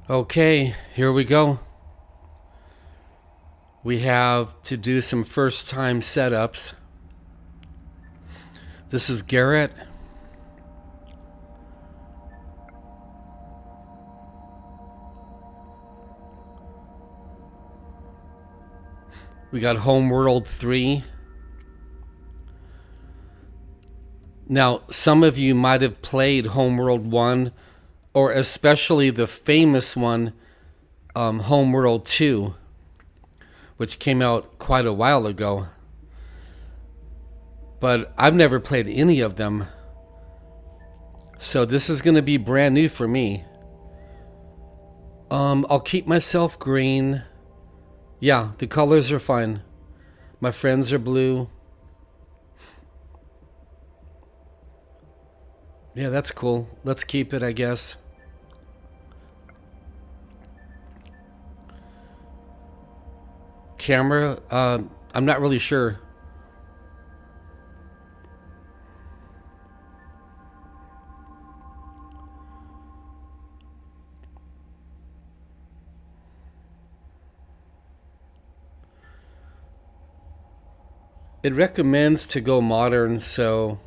Okay, here we go. We have to do some first time setups. This is Garrett. We got Homeworld 3. Now, some of you might have played Homeworld 1, or especially the famous one, Homeworld 2, which came out quite a while ago. But I've never played any of them. So this is going to be brand new for me. I'll keep myself green. Yeah, the colors are fine. My friends are blue. Yeah, that's cool. Let's keep it, I guess. Camera, I'm not really sure. It recommends to go modern, so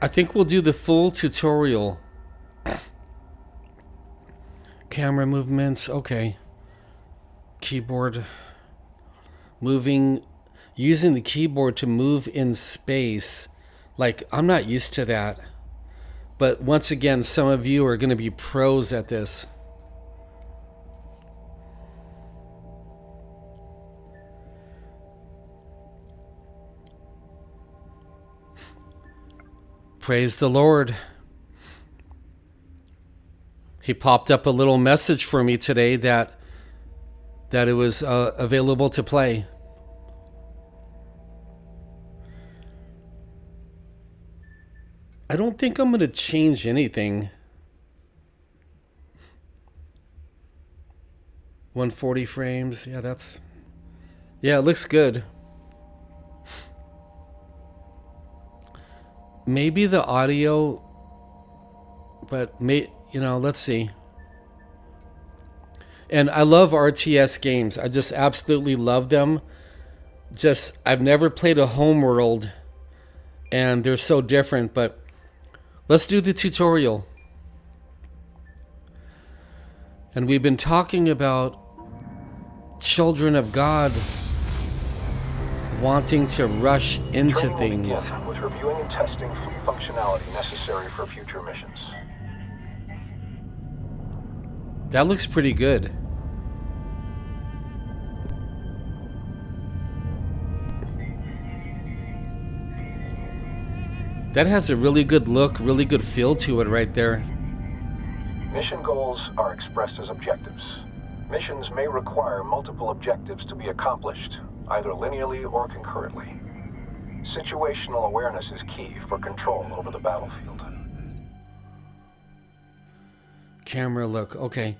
I think we'll do the full tutorial. Camera movements, okay. Keyboard. Using the keyboard to move in space. Like, I'm not used to that. But once again, some of you are going to be pros at this. Praise the Lord. He popped up a little message for me today that it was available to play. I don't think I'm going to change anything. 140 frames. Yeah, it looks good. Maybe the audio, but let's see. And I love RTS games. I just absolutely love them. I've never played a Homeworld, and they're so different, but let's do the tutorial. And we've been talking about children of God wanting to rush into Training will things. begin with reviewing and testing free functionality necessary for future missions. That looks pretty good. That has a really good look, really good feel to it right there. Mission goals are expressed as objectives. Missions may require multiple objectives to be accomplished, either linearly or concurrently. Situational awareness is key for control over the battlefield. Camera look, okay.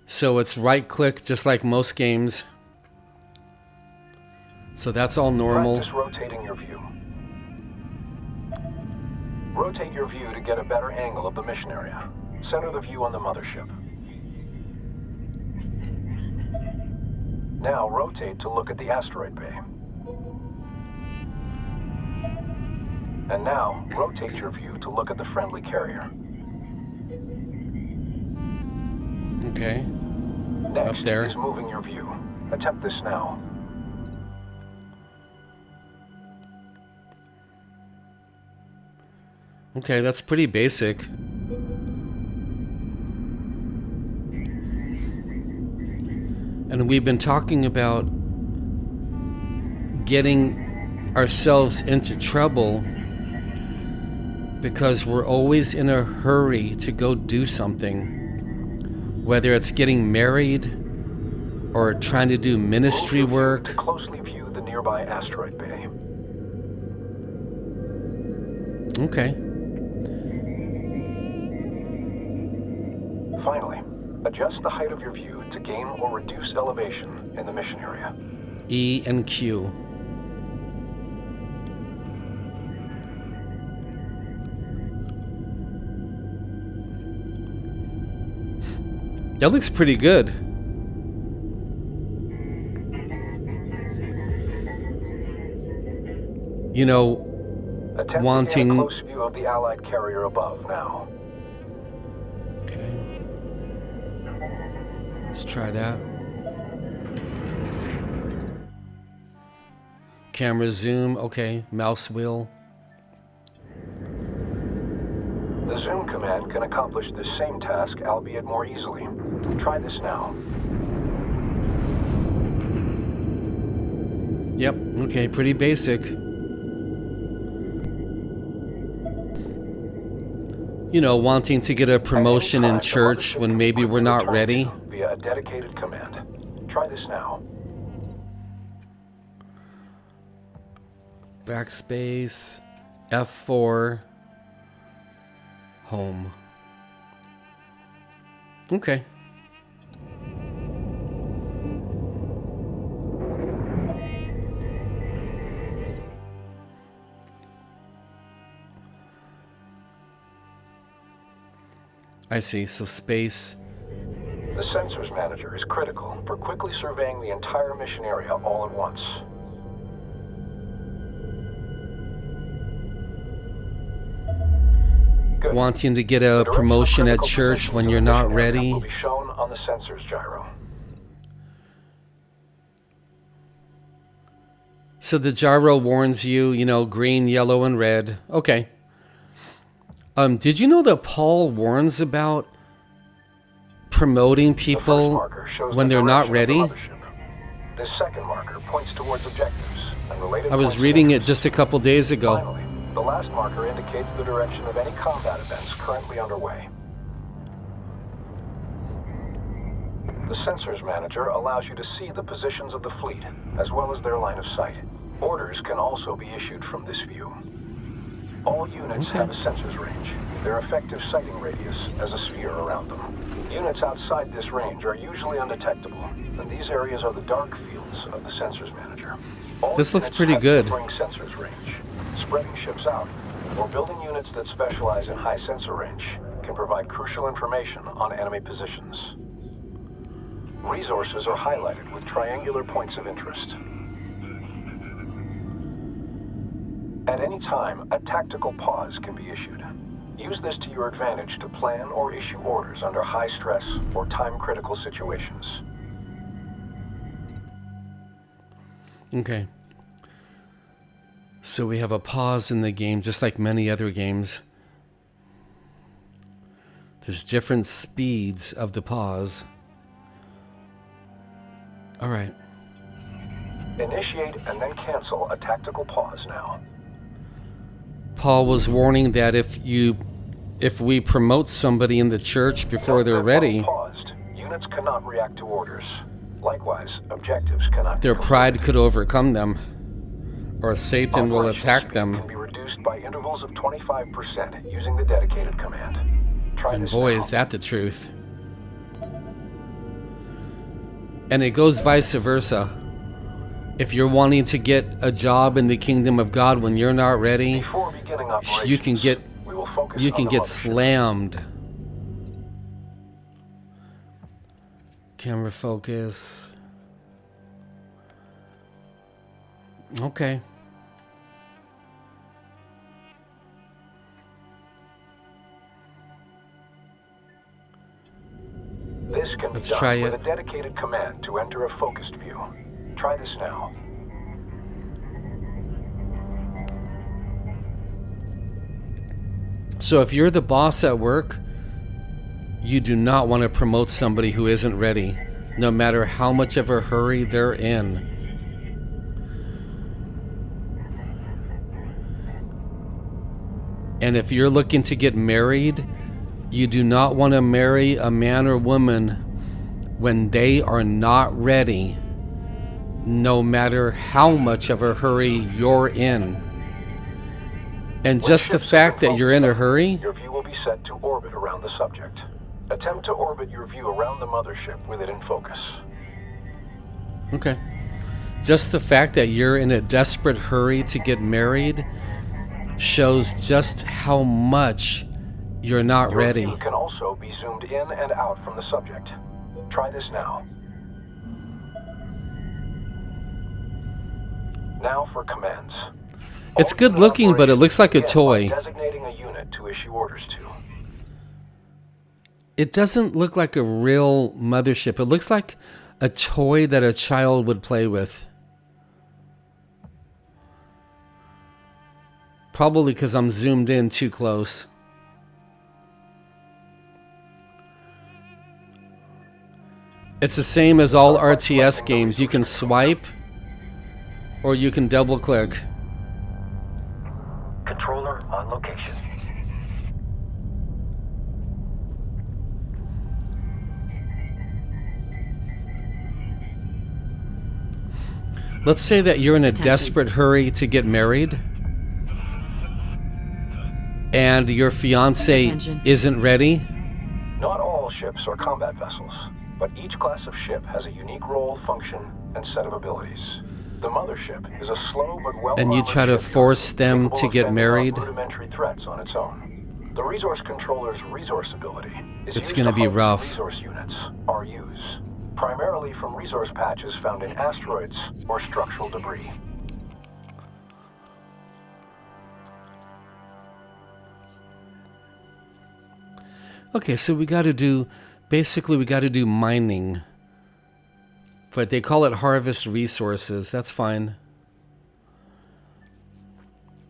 So it's right click just like most games. So that's all normal. Practice rotating your view. Rotate your view to get a better angle of the mission area. Center the view on the mothership. Now rotate to look at the asteroid bay. And now rotate your view to look at the friendly carrier. Okay. Next Up there. is moving your view. Attempt this now. Okay, that's pretty basic. And we've been talking about getting ourselves into trouble because we're always in a hurry to go do something. Whether it's getting married or trying to do ministry work. Closely view the nearby asteroid bay. Okay. Finally, adjust the height of your view to gain or reduce elevation in the mission area. E and Q. That looks pretty good. You know, Attempt to gain a wanting... close view of the Allied carrier above now. Okay. Let's try that. Camera zoom, okay. Mouse wheel. The zoom command can accomplish this same task, albeit more easily. Try this now. Yep, okay, pretty basic. You know, wanting to get a promotion in church when maybe we're not ready. Via a dedicated command. Try this now. Backspace, F4, home. Okay. I see, so space. The sensors manager is critical for quickly surveying the entire mission area all at once. Good. Wanting to get a promotion at church when you're not ready. Will be shown on the sensors gyro. So the gyro warns you, you know, green, yellow, and red. Okay. Did you know that Paul warns about promoting people when they're not ready? This second marker points towards objectives and related. I was reading it just a couple days ago. Finally, the last marker indicates the direction of any combat events currently underway. The sensors manager allows you to see the positions of the fleet, as well as their line of sight. Orders can also be issued from this view. All units have a sensors range. Their effective sighting radius as a sphere around them. Units outside this range are usually undetectable, and these areas are the dark fields of the sensors manager. All this looks units pretty have good. differing sensors range. Spreading ships out, or building units that specialize in high sensor range, can provide crucial information on enemy positions. Resources are highlighted with triangular points of interest. At any time, a tactical pause can be issued. Use this to your advantage to plan or issue orders under high stress or time-critical situations. Okay. So we have a pause in the game, just like many other games. There's different speeds of the pause. All right. Initiate and then cancel a tactical pause now. Paul was warning that if we promote somebody in the church before they're ready, paused, units cannot react to orders. Likewise, objectives cannot. Their pride could overcome them, or Satan will attack them. Can be reduced by intervals of 25% using the dedicated command. Try And this boy, now. is that the truth. And it goes vice versa. If you're wanting to get a job in the kingdom of God when you're not ready, Before beginning operations, you can get we will focus you on can the get mothership. slammed. Camera focus. Okay. This can Let's be try done with it. a dedicated command to enter a focused view. Try this now. So if you're the boss at work, you do not want to promote somebody who isn't ready, no matter how much of a hurry they're in. And if you're looking to get married, you do not want to marry a man or woman when they are not ready, no matter how much of a hurry you're in. And just the fact that you're in a hurry, Your view will be set to orbit around the subject. Attempt to orbit your view around the mothership with it in focus. okay. Just the fact that you're in a desperate hurry to get married shows just how much you're not Your ready. view can also be zoomed in and out from the subject. Try this now. Now for commands. It's All good unit looking, but it looks like a operations toy. begin by designating a unit to issue orders to. It doesn't look like a real mothership. It looks like a toy that a child would play with. Probably because I'm zoomed in too close. It's the same as all RTS games. You can swipe or you can double click. Controller on location. Let's say that you're in a desperate hurry to get married and your fiance isn't ready. Not all ships are combat vessels, but each class of ship has a unique role, function, and set of abilities. The mothership is a slow but well-armored And you try to ship force them capable to of get fending off married. rudimentary threats on its own. The resource controller's resource ability is It's used gonna to be harvest rough. resource units, RUs, primarily from resource patches found in asteroids or structural debris. Okay, so we got to do, basically we got to do mining. But they call it harvest resources. That's fine.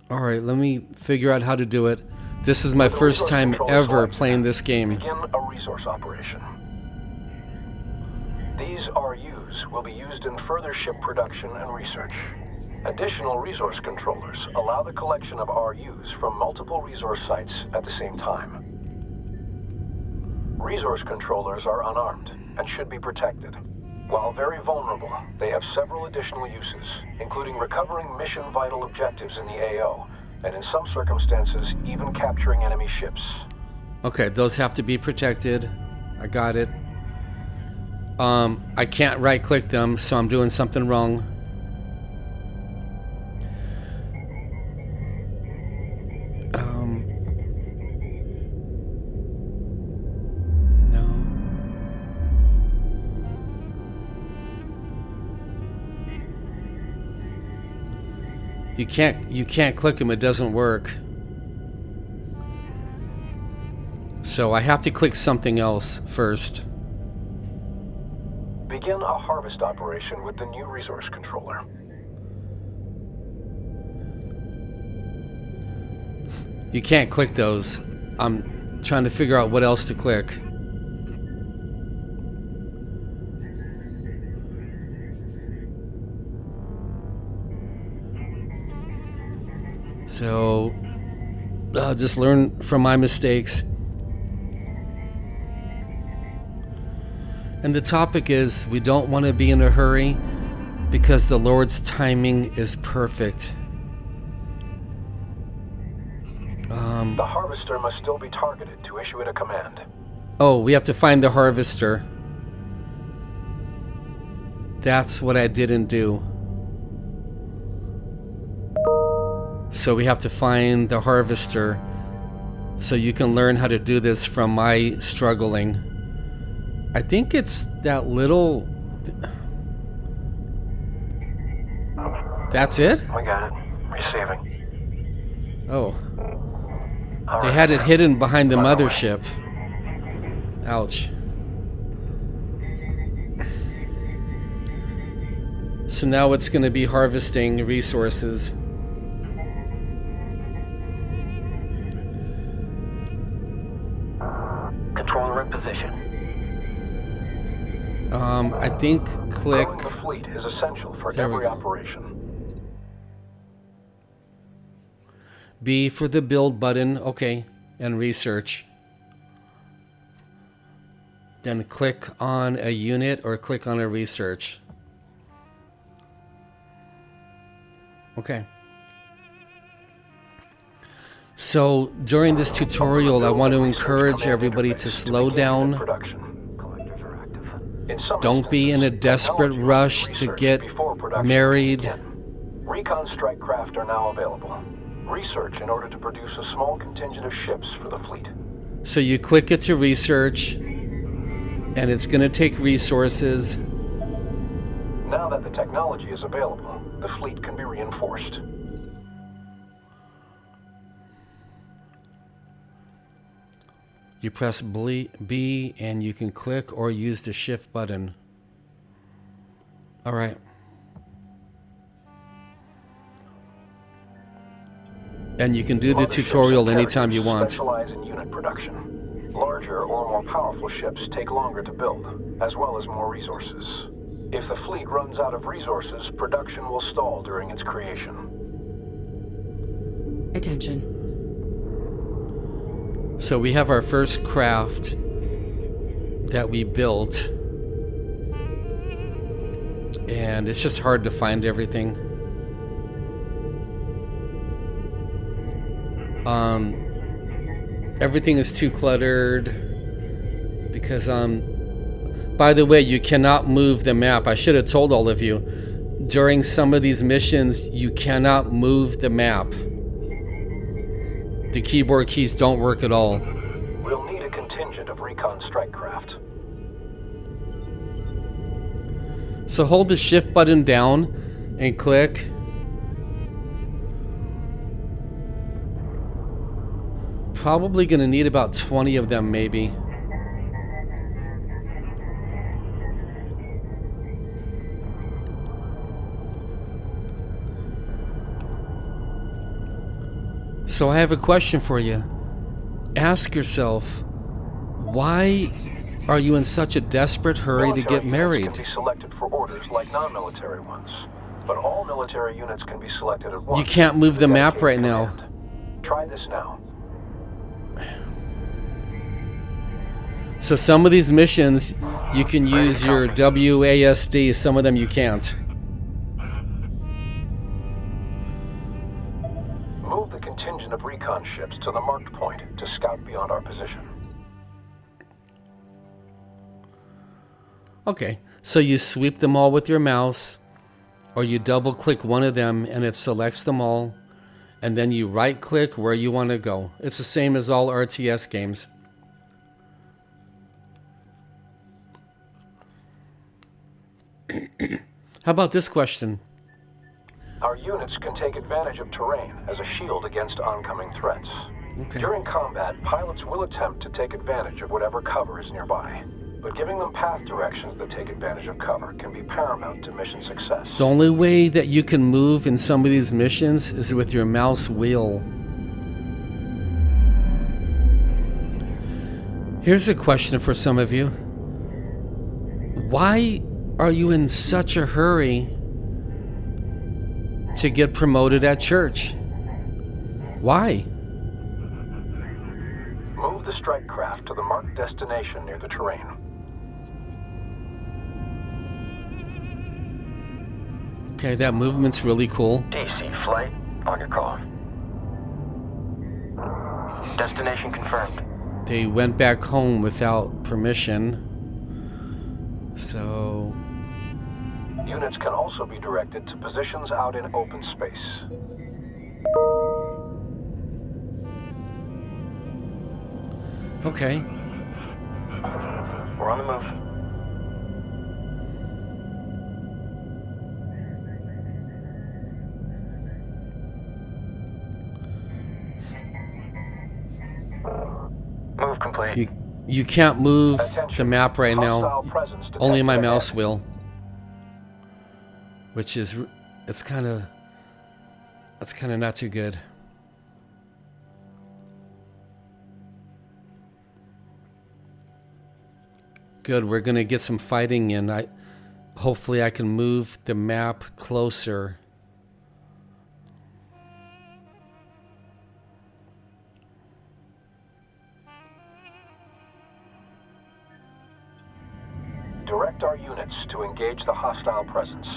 All right, let me figure out how to do it. This is my With the first resource time controller ever selected, playing this game. Begin a resource operation. These RUs will be used in further ship production and research. Additional resource controllers allow the collection of RUs from multiple resource sites at the same time. Resource controllers are unarmed and should be protected. While very vulnerable, they have several additional uses, including recovering mission vital objectives in the AO, and in some circumstances, even capturing enemy ships. Okay, those have to be protected. I got it. I can't right click them, so I'm doing something wrong. No. You can't click them, it doesn't work. So I have to click something else first. Begin a harvest operation with the new resource controller. You can't click those. I'm trying to figure out what else to click. So I'll just learn from my mistakes. And the topic is, we don't want to be in a hurry because the Lord's timing is perfect. The harvester must still be targeted to issue it a command. Oh, we have to find the harvester. That's what I didn't do. So we have to find the harvester so you can learn how to do this from my struggling. I think it's that little... That's it? We got it. Receiving. Oh. They had it hidden behind the mothership. Ouch. So now it's going to be harvesting resources. Controller in position. I think click... Growing the fleet is essential for There we every go. operation. B for the build button. Okay. And research. Then click on a unit or click on a research. Okay. So during this tutorial, I want to encourage everybody to slow down. Production. Collectors are active. In some Don't be in a instances, desperate technology rush must to be get researched before production married. begin. Recon strike craft are now available. Research in order to produce a small contingent of ships for the fleet. So you click it to research, and it's going to take resources. Now that the technology is available, the fleet can be reinforced. You press B and you can click or use the shift button. All right. And you can do the tutorial anytime you want. Specialize in unit production. Larger or more powerful ships take longer to build, as well as more resources. If the fleet runs out of resources, production will stall during its creation. Attention. So we have our first craft that we built, and it's just hard to find everything. Everything is too cluttered because by the way, you cannot move the map. I should have told all of you, during some of these missions you cannot move the map. The keyboard keys don't work at all. We'll need a contingent of recon strike craft. So hold the shift button down and click. Probably gonna need about 20 of them, maybe. So I have a question for you. Ask yourself, why are you in such a desperate hurry to get married? Military units can be selected for orders like non-military ones, but all military units can be selected at once. You can't move the map right now. Try this now. So some of these missions, you can use your WASD, some of them you can't. Move the contingent of recon ships to the marked point to scout beyond our position. Okay, so you sweep them all with your mouse, or you double click one of them and it selects them all, and then you right click where you want to go. It's the same as all RTS games. How about this question? Our units can take advantage of terrain as a shield against oncoming threats. Okay. During combat, pilots will attempt to take advantage of whatever cover is nearby. But giving them path directions that take advantage of cover can be paramount to mission success. The only way that you can move in some of these missions is with your mouse wheel. Here's a question for some of you. Why are you in such a hurry to get promoted at church? Why? Move the strike craft to the marked destination near the terrain. Okay, that movement's really cool. DC flight, on your call. Destination confirmed. They went back home without permission. So Units can also be directed to positions out in open space. okay. We're on the move. Move complete. You can't move Attention. the map right now. Hostile presence Only my detected mouse ahead. will. Which is, that's kind of not too good. Good, we're gonna get some fighting in. Hopefully I can move the map closer. Direct our units to engage the hostile presence.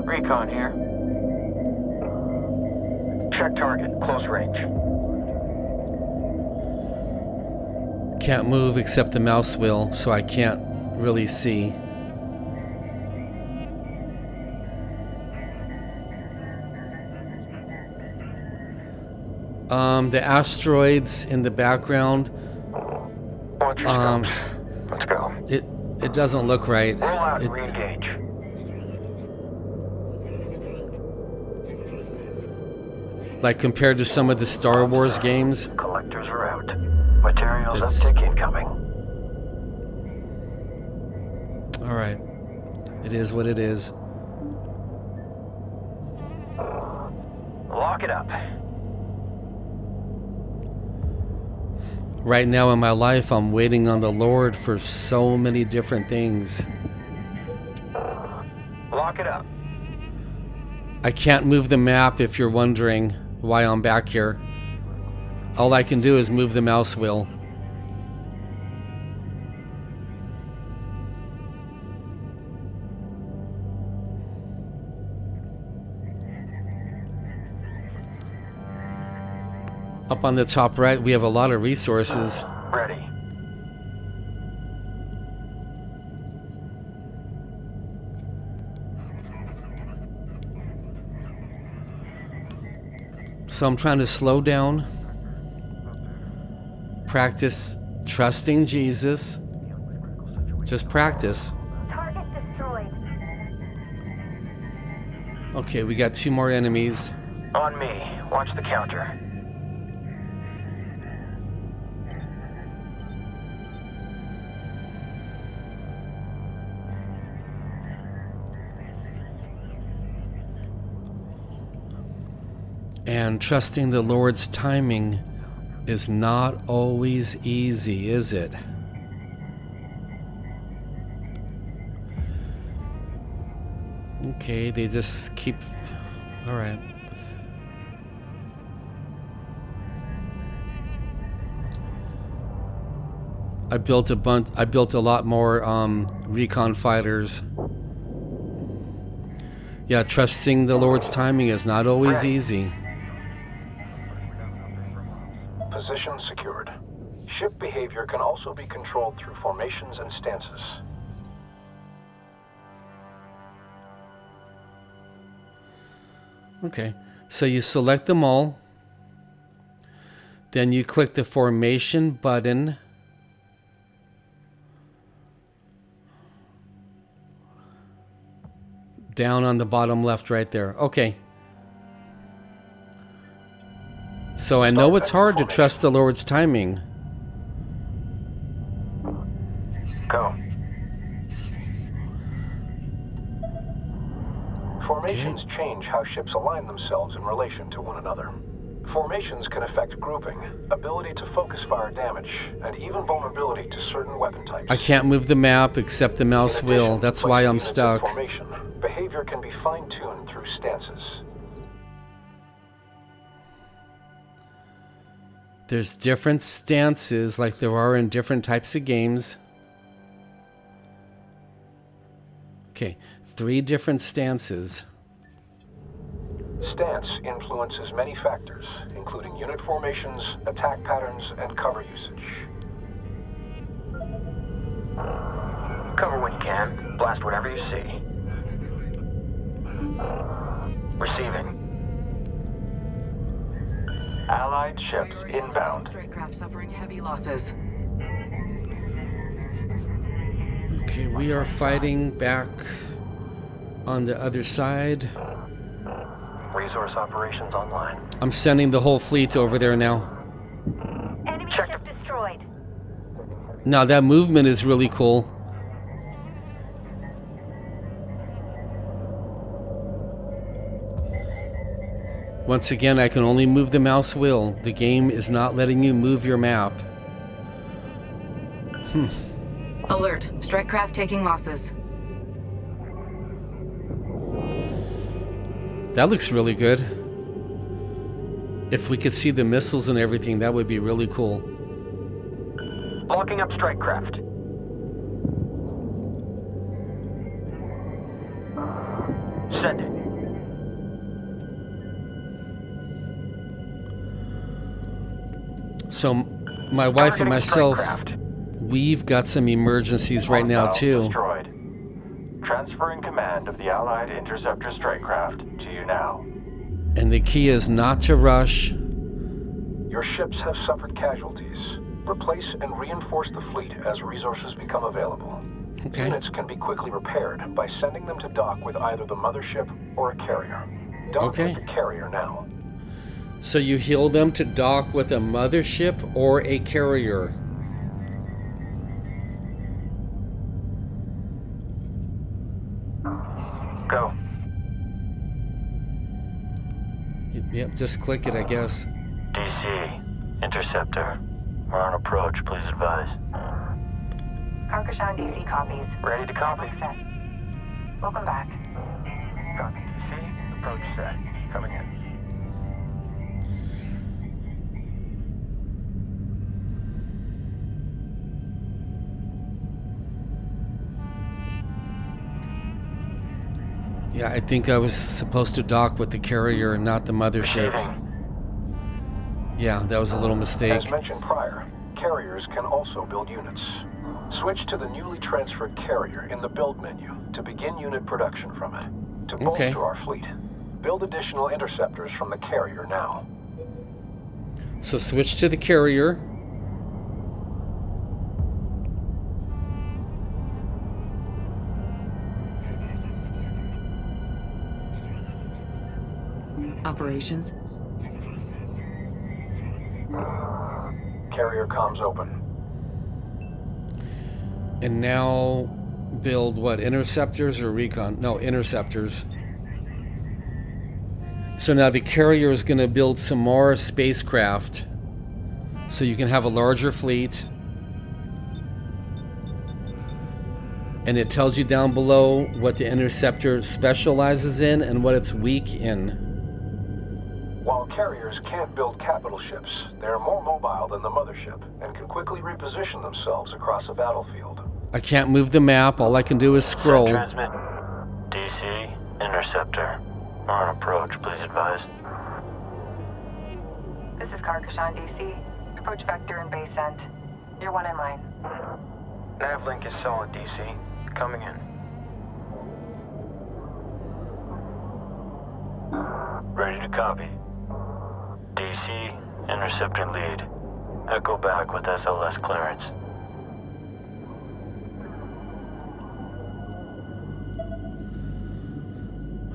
Recon here. Check target, close range. Can't move except the mouse wheel, so I can't really see. The asteroids in the background. Watch your scopes. Let's go. It doesn't look right. Roll out and It, re-engage. like compared to some of the Star Wars games. Collectors are out. Materials It's- uptick incoming. All right. It is what it is. Lock it up. Right now in my life, I'm waiting on the Lord for so many different things. Lock it up. I can't move the map if you're wondering why I'm back here. All I can do is move the mouse wheel. Up on the top right, we have a lot of resources. Ready. So I'm trying to slow down, practice trusting Jesus. Just practice. Target destroyed. Okay, we got 2 more enemies. On me. Watch the counter. And trusting the Lord's timing is not always easy, is it? Okay, they just keep... All right. I built a lot more recon fighters. Yeah, trusting the Lord's timing is not always easy. Position secured. Ship behavior can also be controlled through formations and stances. Okay, so you select them all. Then you click the formation button. Down on the bottom left right there. Okay. So I know it's hard to trust the Lord's timing. Go. Formations change how ships align themselves in relation to one another. Formations can affect grouping, ability to focus fire damage, and even vulnerability to certain weapon types. I can't move the map except the mouse In wheel. addition, That's like why I'm units in stuck. Formation, behavior can be fine-tuned through stances. There's different stances like there are in different types of games. Okay, 3 different stances. Stance influences many factors, including unit formations, attack patterns, and cover usage. Cover when you can. Blast whatever you see. Receiving. Allied ships inbound. Strike craft suffering heavy losses. Okay, we are fighting back on the other side. Resource operations online. I'm sending the whole fleet over there now. Enemy Check. ship destroyed. Now that movement is really cool. Once again, I can only move the mouse wheel. The game is not letting you move your map. Alert. Strike craft taking losses. That looks really good. If we could see the missiles and everything, that would be really cool. Locking up strike craft. Send it. So my wife and Targeting myself, strike we've got some emergencies right now Hostile too. Destroyed. Transferring command of the Allied interceptor strike craft to you now. And the key is not to rush. Your ships have suffered casualties. Replace and reinforce the fleet as resources become available. Okay. Units can be quickly repaired by sending them to dock with either the mothership or a carrier. Dock Okay. with the carrier now. So you heal them to dock with a mothership or a carrier. Go. Yep, just click it, I guess. DC, Interceptor. We're on approach, please advise. Karkashan DC copies. Ready to copy. Set. Welcome back. Copy DC. Approach set. Coming in. Yeah, I think I was supposed to dock with the carrier and not the mothership. Receiving. Yeah, that was a little mistake. As mentioned prior, carriers can also build units. Switch to the newly transferred carrier in the build menu to begin unit production from it. To bolster Okay. our fleet, build additional interceptors from the carrier now. So switch to the carrier. Operations. Carrier comms open. And now build what? Interceptors or recon? No, interceptors. So now the carrier is going to build some more spacecraft so you can have a larger fleet. And it tells you down below what the interceptor specializes in and what it's weak in. While carriers can't build capital ships, they are more mobile than the mothership and can quickly reposition themselves across a battlefield. I can't move the map. All I can do is scroll. Transmit. DC, Interceptor. We're on approach, please advise. This is Karkashan DC. Approach vector and base sent. You're one in line. Nav link is solid, DC. Coming in. Ready to copy. DC, Interceptor lead. Echo back with SLS clearance.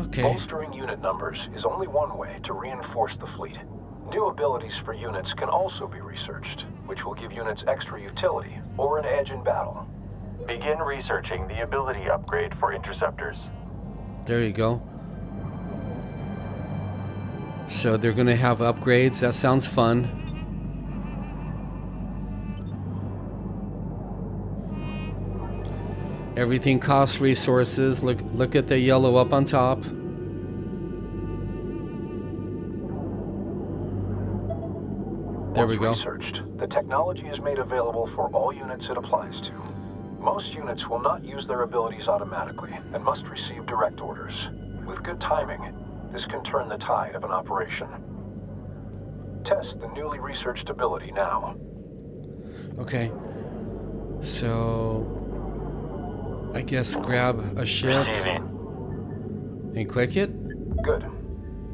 Okay. Bolstering unit numbers is only one way to reinforce the fleet. New abilities for units can also be researched, which will give units extra utility or an edge in battle. Begin researching the ability upgrade for interceptors. There you go. So they're going to have upgrades. That sounds fun. Everything costs resources. Look at the yellow up on top. There we go. Once researched, the technology is made available for all units it applies to. Most units will not use their abilities automatically and must receive direct orders. With good timing, this can turn the tide of an operation. Test the newly researched ability now. Okay. So I guess grab a ship Receiving. and click it. Good.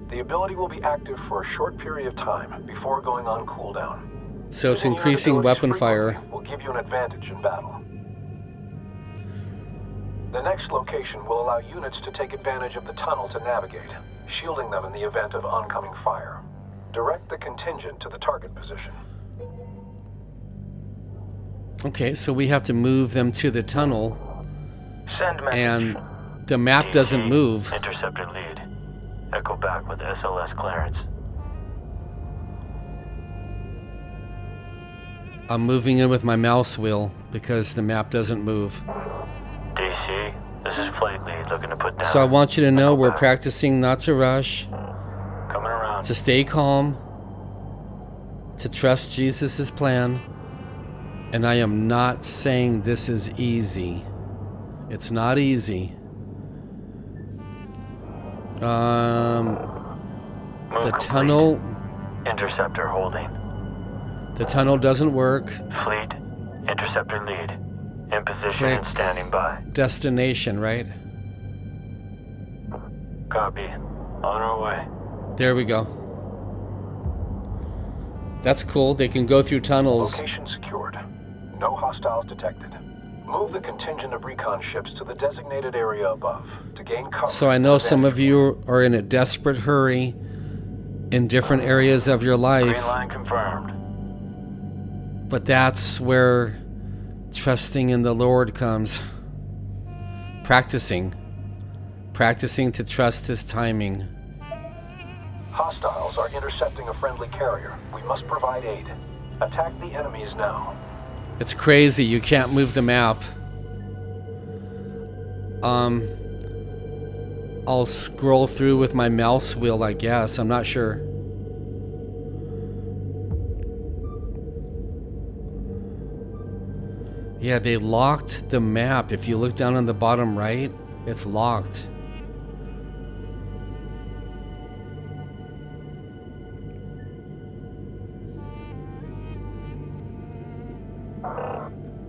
The ability will be active for a short period of time before going on cooldown. So it's Using unit increasing abilities weapon fire. frequently will give you an advantage in battle. The next location will allow units to take advantage of the tunnel to navigate, shielding them in the event of oncoming fire. Direct the contingent to the target position. Okay, so we have to move them to the tunnel, Send message. and the map doesn't DC, move. Interceptor lead. Echo back with SLS clearance. I'm moving in with my mouse wheel because the map doesn't move. DC, this is flight lead looking to put down. So I want you to know Echo we're back. practicing not to rush, Coming around. to stay calm, to trust Jesus' plan. And I am not saying this is easy. It's not easy. Move The complete. tunnel, Interceptor holding. The tunnel doesn't work. Fleet, interceptor lead. In position Click. and standing by. Destination, right? Copy. On our way. There we go. That's cool. They can go through tunnels. Location secured. No hostiles detected. Move the contingent of recon ships to the designated area above to gain cover. So I know some of you are in a desperate hurry in different areas of your life, Green line confirmed. but that's where trusting in the Lord comes. Practicing to trust His timing. Hostiles are intercepting a friendly carrier. We must provide aid. Attack the enemies now. It's crazy, you can't move the map. I'll scroll through with my mouse wheel, I guess. I'm not sure. Yeah, they locked the map. If you look down on the bottom right, it's locked.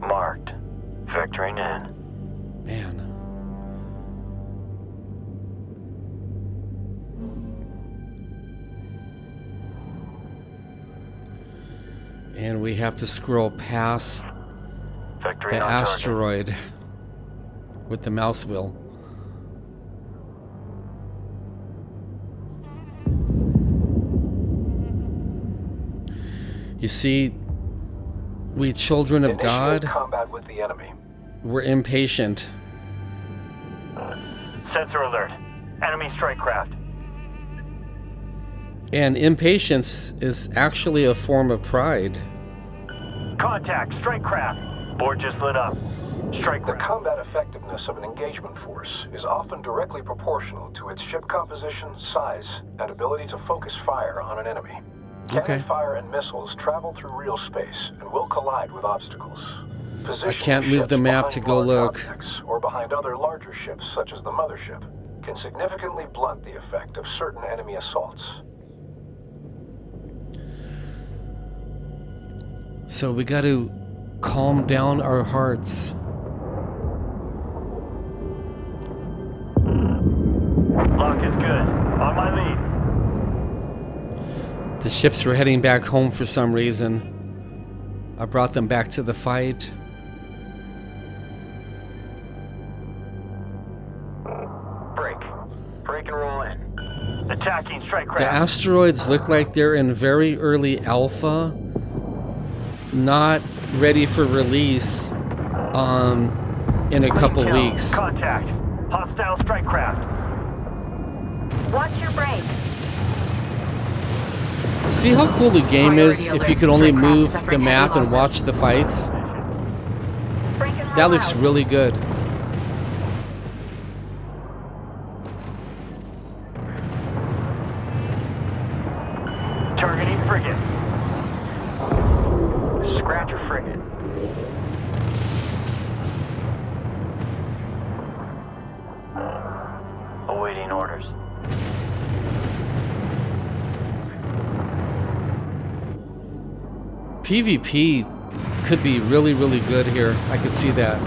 Marked. Vectoring in. Man. And we have to scroll past Vectoring the on asteroid with the mouse wheel. You see, we children of Initiate God, combat with the enemy. we're impatient. target. Sensor alert. Enemy strike craft. And impatience is actually a form of pride. Contact. Strike craft. Board just lit up. Strike The craft. combat effectiveness of an engagement force is often directly proportional to its ship composition, size, and ability to focus fire on an enemy. Okay. Cannon fire and missiles travel through real space and will collide with obstacles. Positioning can't move ships the map behind to go large look. objects or behind other larger ships, such as the mothership, can significantly blunt the effect of certain enemy assaults. So we got to calm down our hearts. Lock is good. On my lead. The ships were heading back home for some reason. I brought them back to the fight. Break. Break and roll in. Attacking strike The craft. asteroids look like they're in very early alpha, not ready for release in a couple Kill. weeks. Contact. Hostile strike craft. Watch your break. See how cool the game is Priority if you alert. could only Strike craft move the suffering map heavy and watch the fights? Break and roll That looks out. really good. Targeting frigate. Scratcher frigate. Awaiting orders. PvP could be really, really good here. I could see that.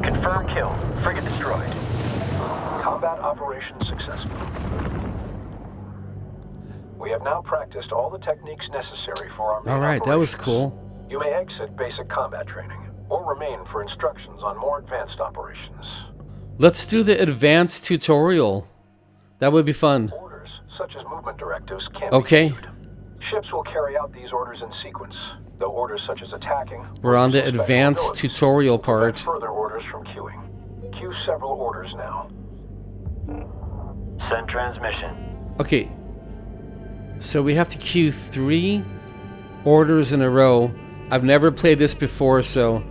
Confirm kill. Frigate destroyed. Combat operation successful. We have now practiced all the techniques necessary for our main All right, that was operations. cool. You may exit basic combat training, or remain for instructions on more advanced operations. Let's do the advanced tutorial. That would be fun. Orders, such as movement directives, can't Okay. be queued. Ships will carry out these orders in sequence, though orders such as attacking... We're on the or suspected advanced abilities tutorial will prevent part. further orders from queuing. Queue several orders now. Send transmission. Okay. So we have to queue 3 orders in a row. I've never played this before, so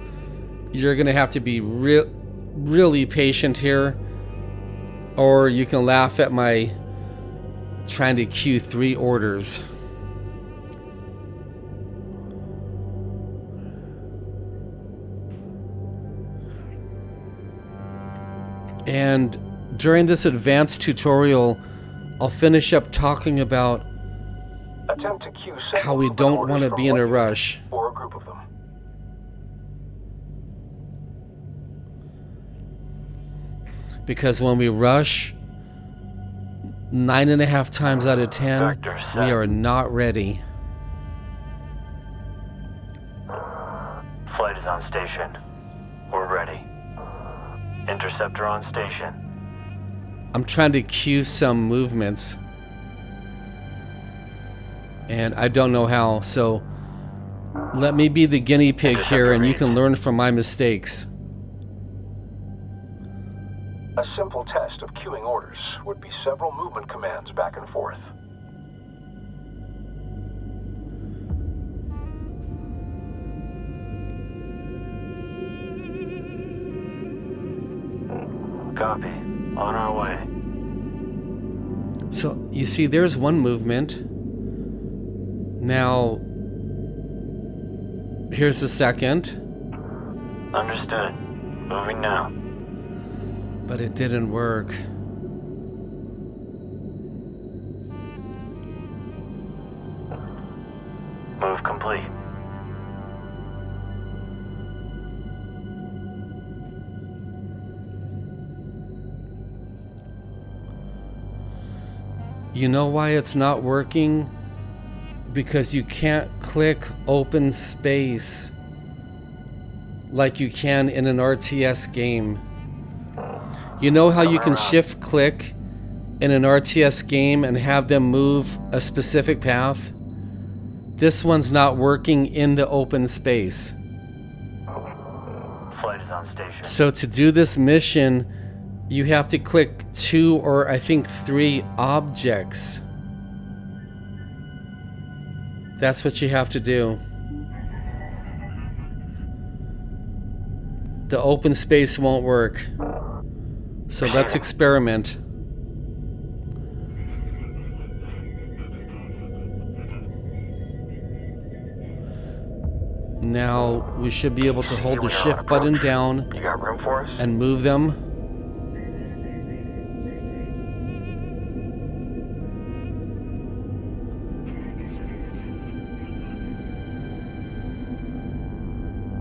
you're going to have to be really patient here. Or you can laugh at my trying to queue 3 orders. And during this advanced tutorial, I'll finish up talking about Attempt to queue how we don't want to be in a rush. or a group of them. Because when we rush, 9.5 times out of 10, Vector set. we are not ready. Flight is on station. We're ready. Interceptor on station. I'm trying to cue some movements, and I don't know how, so let me be the guinea pig here and you can learn from my mistakes. A simple test of queuing orders would be several movement commands back and forth. Copy. On our way. So you see, there's one movement. Now, here's the second. Understood. Moving now. But it didn't work. Move complete. You know why it's not working? Because you can't click open space like you can in an RTS game. You know how you can shift click in an RTS game and have them move a specific path? This one's not working in the open space. Flight is on station. So to do this mission, you have to click 2 or I think 3 objects. That's what you have to do. The open space won't work. So let's experiment. Now we should be able to hold the shift button down You got room for us? and move them.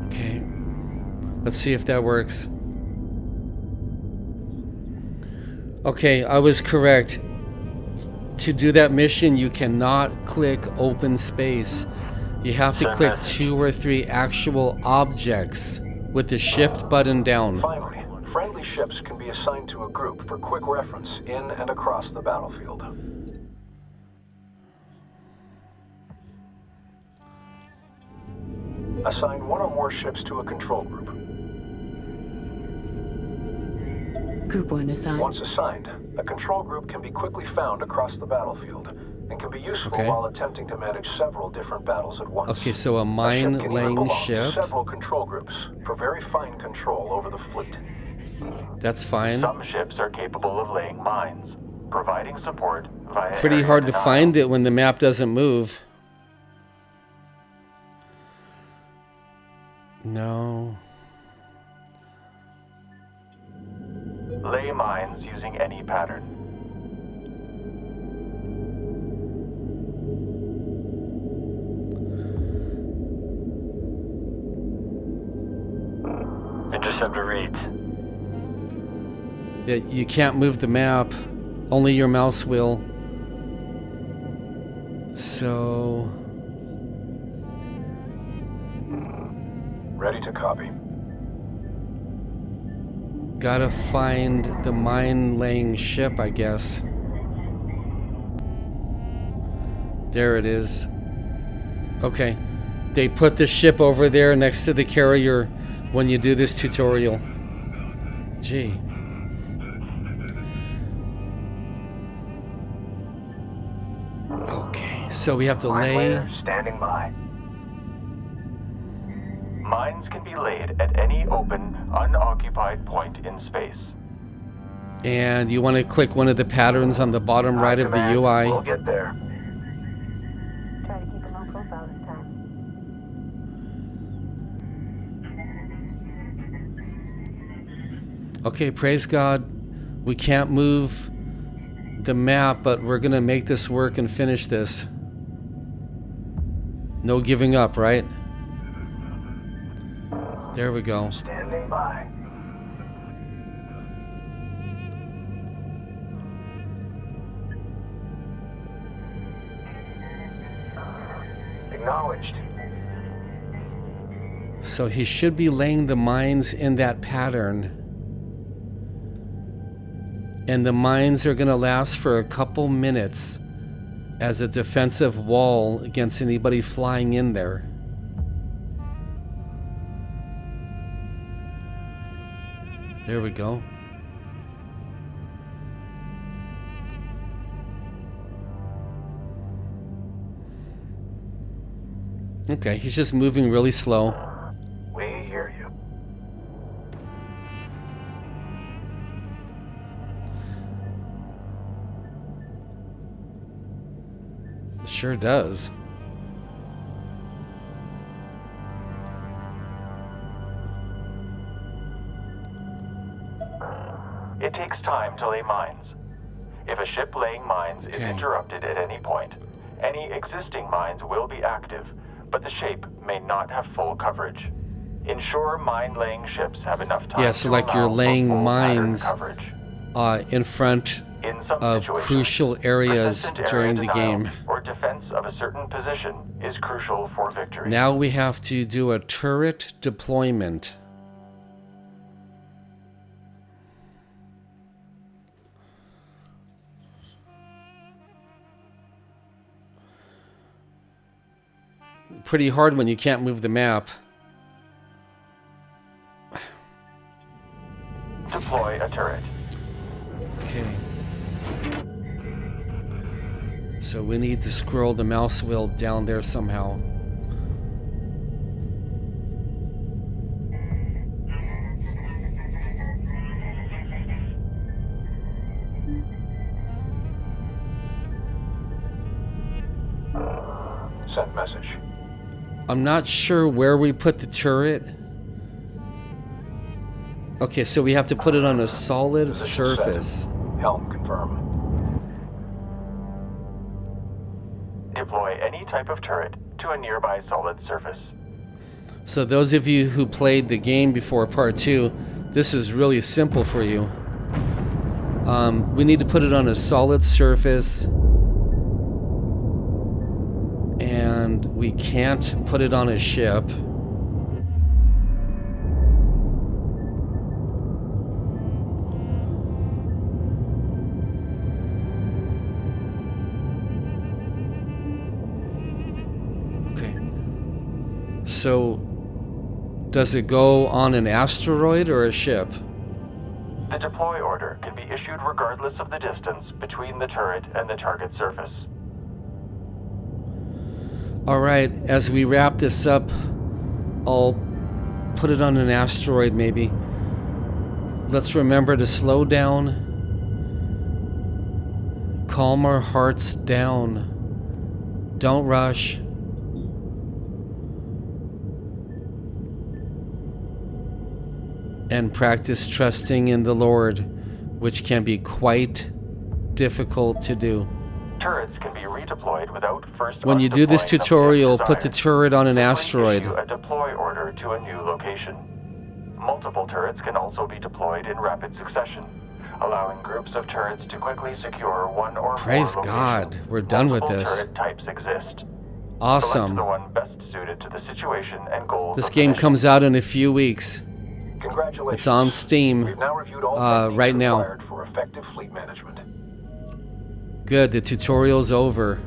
Okay. Let's see if that works. Okay, I was correct. To do that mission, you cannot click open space. You have to click 2 or 3 actual objects with the shift button down. Finally, friendly ships can be assigned to a group for quick reference in and across the battlefield. Assign one or more ships to a control group. Group 1 assigned. Once assigned, a control group can be quickly found across the battlefield and can be useful Okay. while attempting to manage several different battles at once. Okay, so a A ship can even mine-laying belong to ship. several control groups for very fine control over the fleet. That's fine. Some ships are capable of laying mines, providing support via Pretty area hard to denial. find it when the map doesn't move. No. Lay mines using any pattern. Interceptor reads. Yeah, you can't move the map. Only your mouse will. So... Ready to copy. Gotta find the mine-laying ship, I guess. There it is. Okay. They put the ship over there next to the carrier when you do this tutorial. Gee. Okay, so we have to Mine lay... layer standing by. Mines can be laid at any open, unoccupied point in space. And you want to click one of the patterns on the bottom right of the Command, UI. We'll get there. Try to keep a low profile this time. Okay, praise God. We can't move the map, but we're gonna make this work and finish this. No giving up, right? There we go. Standing by. Acknowledged. So he should be laying the mines in that pattern. And the mines are gonna last for a couple minutes as a defensive wall against anybody flying in there. There we go. Okay, he's just moving really slow. We hear you. Sure does. It takes time to lay mines. If a ship laying mines is Okay. interrupted at any point, any existing mines will be active, but the shape may not have full coverage. Ensure mine-laying ships have enough time Yeah, so to like you're allow for laying full pattern mines coverage. in front In some of situations, crucial areas persistent area during the denial game. or defense of a certain position is crucial for victory. Now we have to do a turret deployment. Pretty hard when you can't move the map. Deploy a turret. Okay. So we need to scroll the mouse wheel down there somehow. Send message. I'm not sure where we put the turret. Okay, so we have to put it on a solid Position surface. set. Helm confirm. Deploy any type of turret to a nearby solid surface. So those of you who played the game before part 2, this is really simple for you. We need to put it on a solid surface. And we can't put it on a ship. Okay. So, does it go on an asteroid or a ship? The deploy order can be issued regardless of the distance between the turret and the target surface. Alright, as we wrap this up, I'll put it on an asteroid maybe. Let's remember to slow down. Calm our hearts down. Don't rush. And practice trusting in the Lord, which can be quite difficult to do. Turrets can be redeployed without first When you do this undeploying them if tutorial, put the desired. turret on an Simply asteroid. issue a deploy order to a new location. Multiple turrets can also be deployed in rapid succession, allowing groups of turrets to quickly secure one or Praise more God, locations. we're done with Multiple this. turret types exist. Awesome. Select the one best suited to the situation and goals This of the game mission. comes out in a few weeks. Congratulations. It's on Steam We've now reviewed all techniques right now. required for effective fleet management. Good, the tutorial's over.